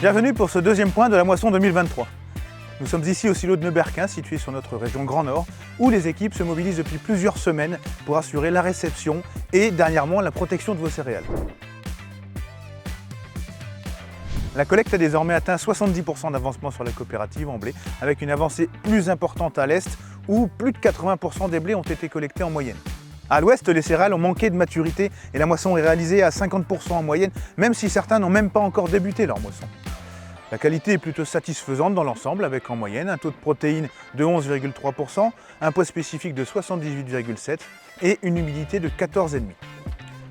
Bienvenue pour ce deuxième point de la moisson 2023. Nous sommes ici au silo de Neuberquin, situé sur notre région Grand Nord, où les équipes se mobilisent depuis plusieurs semaines pour assurer la réception et dernièrement la protection de vos céréales. La collecte a désormais atteint 70% d'avancement sur la coopérative en blé, avec une avancée plus importante à l'est, où plus de 80% des blés ont été collectés en moyenne. À l'ouest, les céréales ont manqué de maturité et la moisson est réalisée à 50% en moyenne, même si certains n'ont même pas encore débuté leur moisson. La qualité est plutôt satisfaisante dans l'ensemble, avec en moyenne un taux de protéines de 11,3%, un poids spécifique de 78,7% et une humidité de 14,5%.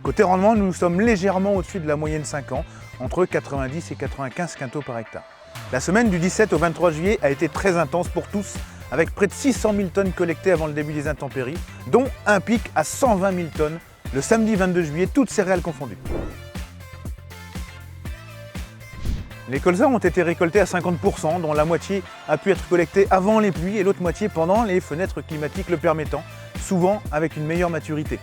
Côté rendement, nous sommes légèrement au-dessus de la moyenne 5 ans, entre 90 et 95 quintaux par hectare. La semaine du 17 au 23 juillet a été très intense pour tous, avec près de 600 000 tonnes collectées avant le début des intempéries, dont un pic à 120 000 tonnes le samedi 22 juillet, toutes céréales confondues. Les colzas ont été récoltés à 50%, dont la moitié a pu être collectée avant les pluies et l'autre moitié pendant les fenêtres climatiques le permettant, souvent avec une meilleure maturité.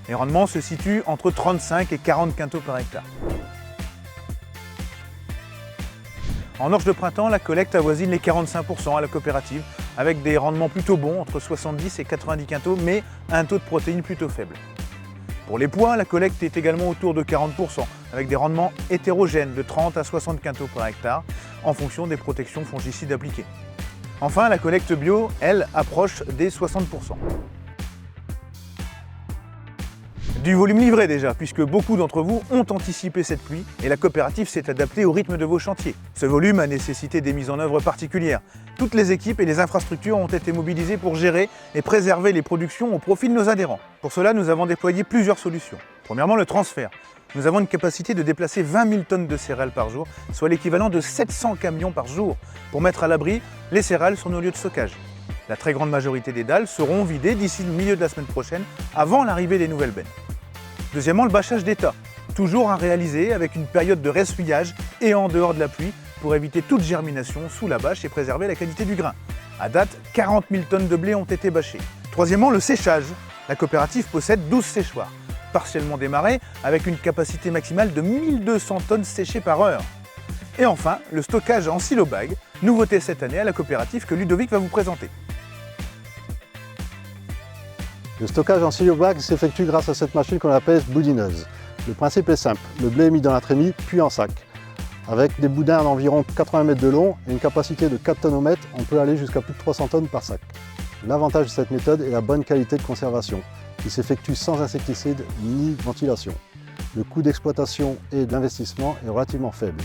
Les rendements se situent entre 35 et 40 quintaux par hectare. En orge de printemps, la collecte avoisine les 45% à la coopérative, avec des rendements plutôt bons, entre 70 et 90 quintaux, mais un taux de protéines plutôt faible. Pour les pois, la collecte est également autour de 40%, avec des rendements hétérogènes de 30 à 60 quintaux par hectare, en fonction des protections fongicides appliquées. Enfin, la collecte bio, elle, approche des 60%. Du volume livré déjà, puisque beaucoup d'entre vous ont anticipé cette pluie et la coopérative s'est adaptée au rythme de vos chantiers. Ce volume a nécessité des mises en œuvre particulières. Toutes les équipes et les infrastructures ont été mobilisées pour gérer et préserver les productions au profit de nos adhérents. Pour cela, nous avons déployé plusieurs solutions. Premièrement, le transfert. Nous avons une capacité de déplacer 20 000 tonnes de céréales par jour, soit l'équivalent de 700 camions par jour, pour mettre à l'abri les céréales sur nos lieux de stockage. La très grande majorité des dalles seront vidées d'ici le milieu de la semaine prochaine, avant l'arrivée des nouvelles bennes. Deuxièmement, le bâchage d'état, toujours à réaliser avec une période de ressuyage et en dehors de la pluie pour éviter toute germination sous la bâche et préserver la qualité du grain. À date, 40 000 tonnes de blé ont été bâchées. Troisièmement, le séchage. La coopérative possède 12 séchoirs, partiellement démarrés avec une capacité maximale de 1200 tonnes séchées par heure. Et enfin, le stockage en silo-bag, nouveauté cette année à la coopérative que Ludovic va vous présenter. Le stockage en silo-bag s'effectue grâce à cette machine qu'on appelle boudineuse. Le principe est simple, le blé est mis dans la trémie puis en sac. Avec des boudins d'environ 80 mètres de long et une capacité de 4 tonnes au mètre, on peut aller jusqu'à plus de 300 tonnes par sac. L'avantage de cette méthode est la bonne qualité de conservation, qui s'effectue sans insecticides ni ventilation. Le coût d'exploitation et d'investissement est relativement faible.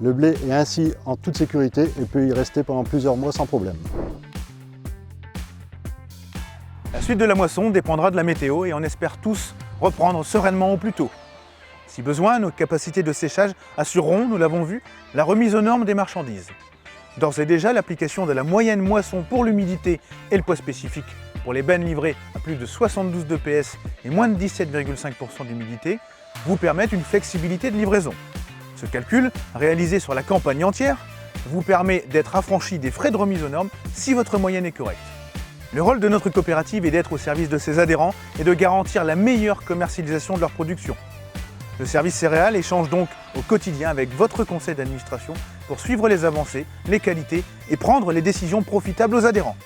Le blé est ainsi en toute sécurité et peut y rester pendant plusieurs mois sans problème. La suite de la moisson dépendra de la météo et on espère tous reprendre sereinement au plus tôt. Si besoin, nos capacités de séchage assureront, nous l'avons vu, la remise aux normes des marchandises. D'ores et déjà, l'application de la moyenne moisson pour l'humidité et le poids spécifique pour les bennes livrées à plus de 72 dps et moins de 17,5% d'humidité vous permettent une flexibilité de livraison. Ce calcul, réalisé sur la campagne entière, vous permet d'être affranchi des frais de remise aux normes si votre moyenne est correcte. Le rôle de notre coopérative est d'être au service de ses adhérents et de garantir la meilleure commercialisation de leur production. Le service céréales échange donc au quotidien avec votre conseil d'administration pour suivre les avancées, les qualités et prendre les décisions profitables aux adhérents.